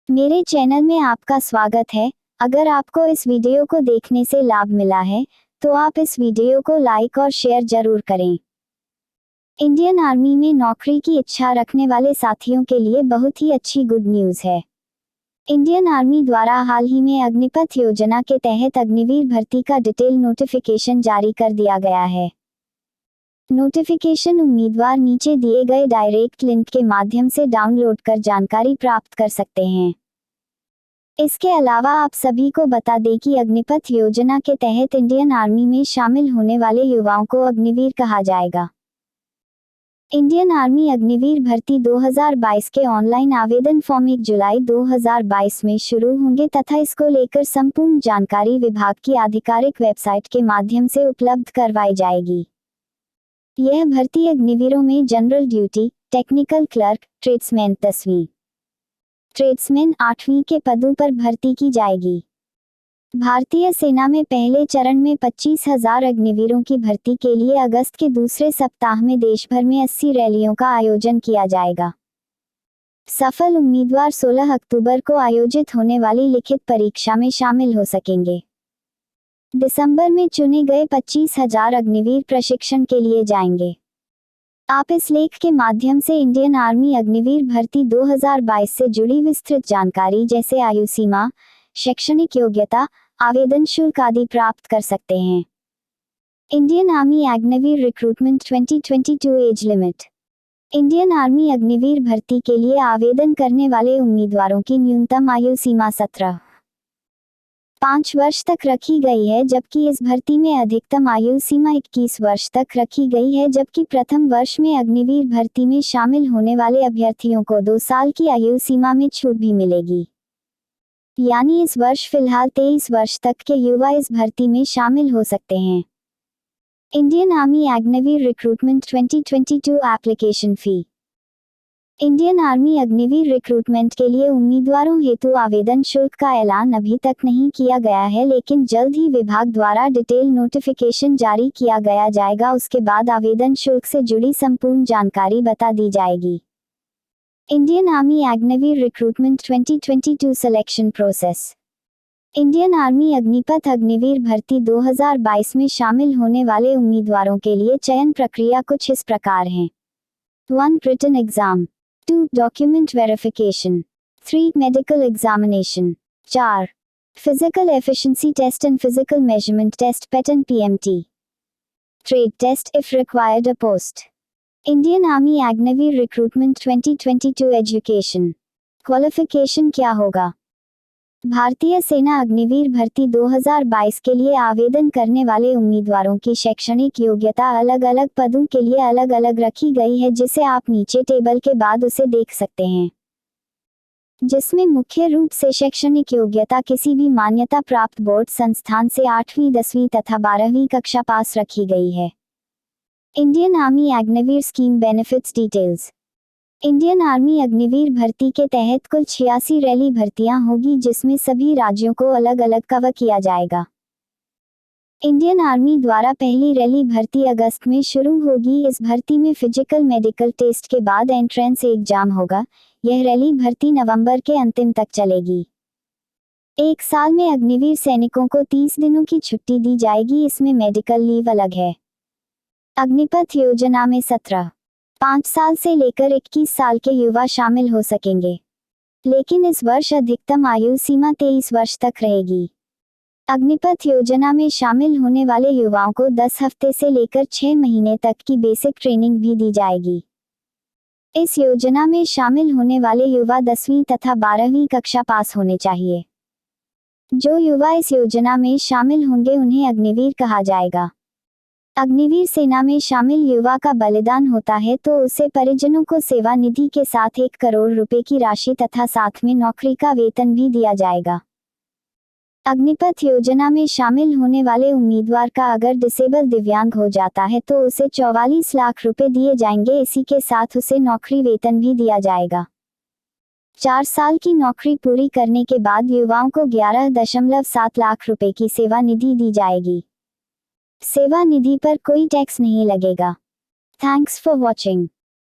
मेरे चैनल में आपका स्वागत है। अगर आपको इस वीडियो को देखने से लाभ मिला है तो आप इस वीडियो को लाइक और शेयर जरूर करें। इंडियन आर्मी में नौकरी की इच्छा रखने वाले साथियों के लिए बहुत ही अच्छी गुड न्यूज़ है। इंडियन आर्मी द्वारा हाल ही में अग्निपथ योजना के तहत अग्निवीर भर्ती का डिटेल नोटिफिकेशन जारी कर दिया गया है। नोटिफिकेशन उम्मीदवार नीचे दिए गए डायरेक्ट लिंक के माध्यम से डाउनलोड कर जानकारी प्राप्त कर सकते हैं। इसके अलावा आप सभी को बता दें कि अग्निपथ योजना के तहत इंडियन आर्मी में शामिल होने वाले युवाओं को अग्निवीर कहा जाएगा। इंडियन आर्मी अग्निवीर भर्ती 2022 के ऑनलाइन आवेदन फॉर्म 1 जुलाई 2022 में शुरू होंगे तथा इसको लेकर संपूर्ण जानकारी विभाग की आधिकारिक वेबसाइट के माध्यम से उपलब्ध करवाई जाएगी। यह भर्ती अग्निवीरों में general duty, technical clerk, tradesman 10वीं, ट्रेड्समैन 8वीं के पदों पर भर्ती की जाएगी। भारतीय सेना में पहले चरण में 25,000 अग्निवीरों की भर्ती के लिए अगस्त के दूसरे सप्ताह में देश भर में 80 रैलियों का आयोजन किया जाएगा। सफल उम्मीदवार 16 अक्टूबर को आयोजित होने वाली लिखित परीक्षा में शामिल हो सकेंगे। दिसंबर में चुने गए 25,000 अग्निवीर प्रशिक्षण के लिए जाएंगे। आप इस लेख के माध्यम से इंडियन आर्मी अग्निवीर भर्ती 2022 से जुड़ी विस्तृत जानकारी जैसे आयु सीमा, शैक्षणिक योग्यता, आवेदन शुल्क आदि प्राप्त कर सकते हैं। Indian army Agniveer recruitment 2022 age limit. Indian army Agniveer भर्ती के लिए आवेदन करने वाले उम्मीदवारों की न्यूनतम आयु सीमा 5 वर्ष तक रखी गई है, जबकि इस भर्ती में अधिकतम आयु सीमा 21 वर्ष तक रखी गई है, जबकि प्रथम वर्ष में अग्निवीर भर्ती में शामिल होने वाले अभ्यर्थियों को 2 साल की आयु सीमा में छूट भी मिलेगी। यानी इस वर्ष फिलहाल 23 वर्ष तक के युवा इस भर्ती में शामिल हो सकते हैं। Indian army Agniveer recruitment 2022 application fee. Indian army Agniveer recruitment के लिए उम्मीदवारों हेतु आवेदन शुल्क का ऐलान अभी तक नहीं किया गया है, लेकिन जल्द ही विभाग द्वारा डिटेल नोटिफिकेशन जारी किया गया जाएगा। उसके बाद आवेदन शुल्क से जुड़ी संपूर्ण जानकारी बता दी जाएगी। Indian army Agniveer recruitment 2022 selection process. Indian army Agnipath Agniveer भर्ती 2022 में शामिल होने वाले उम्मीदवारों के लिए चयन प्रक्रिया कुछ इस प्रकार है। 1. Written exam. 2. Document verification. 3. Medical examination. 4. Physical efficiency test and physical measurement test PET and PMT. Trade test if required a post. Indian Army Agnivir Recruitment 2022 Education. Qualification क्या होगा? भारतीय सेना अग्निवीर भर्ती 2022 के लिए आवेदन करने वाले उम्मीदवारों की शैक्षणिक योग्यता अलग अलग पदों के लिए अलग अलग रखी गई है, जिसे आप नीचे टेबल के बाद उसे देख सकते हैं, जिसमें मुख्य रूप से शैक्षणिक योग्यता किसी भी मान्यता प्राप्त बोर्ड संस्थान से 8वीं 10वीं तथा 12वीं कक्षा पास रखी गई है। Indian army Agniveer scheme benefits details. Indian army Agniveer भर्ती के तहत कुल 86 रैली भर्तियां होगी, जिसमें सभी राज्यों को अलग अलग कवर किया जाएगा। इंडियन आर्मी द्वारा पहली रैली भर्ती अगस्त में शुरू होगी। इस भर्ती में फिजिकल मेडिकल टेस्ट के बाद एंट्रेंस एग्जाम होगा। यह रैली भर्ती नवंबर के अंतिम तक चलेगी। 1 साल में अग्निवीर सैनिकों को 30 दिनों की छुट्टी दी जाएगी, इसमें मेडिकल लीव अलग है। अग्निपथ योजना में 5 साल से लेकर 21 साल के युवा शामिल हो सकेंगे, लेकिन इस वर्ष अधिकतम आयु सीमा 23 वर्ष तक रहेगी। अग्निपथ योजना में शामिल होने वाले युवाओं को 10 हफ्ते से लेकर 6 महीने तक की बेसिक ट्रेनिंग भी दी जाएगी। इस योजना में शामिल होने वाले युवा 10वीं तथा 12वीं कक्षा पास होने चाहिए। जो युवा इस योजना में शामिल होंगे उन्हें अग्निवीर कहा जाएगा। अग्निवीर सेना में शामिल युवा का बलिदान होता है तो उसे परिजनों को सेवा निधि के साथ 1 करोड़ रुपए की राशि तथा साथ में नौकरी का वेतन भी दिया जाएगा। अग्निपथ योजना में शामिल होने वाले उम्मीदवार का अगर डिसेबल दिव्यांग हो जाता है तो उसे 44 लाख रुपए दिए जाएंगे। इसी के साथ उसे नौकरी वेतन भी दिया जाएगा। 4 साल की नौकरी पूरी करने के बाद युवाओं को 11.7 लाख रुपए की सेवा निधि दी जाएगी। सेवा निधि पर कोई टैक्स नहीं लगेगा। Thanks for watching.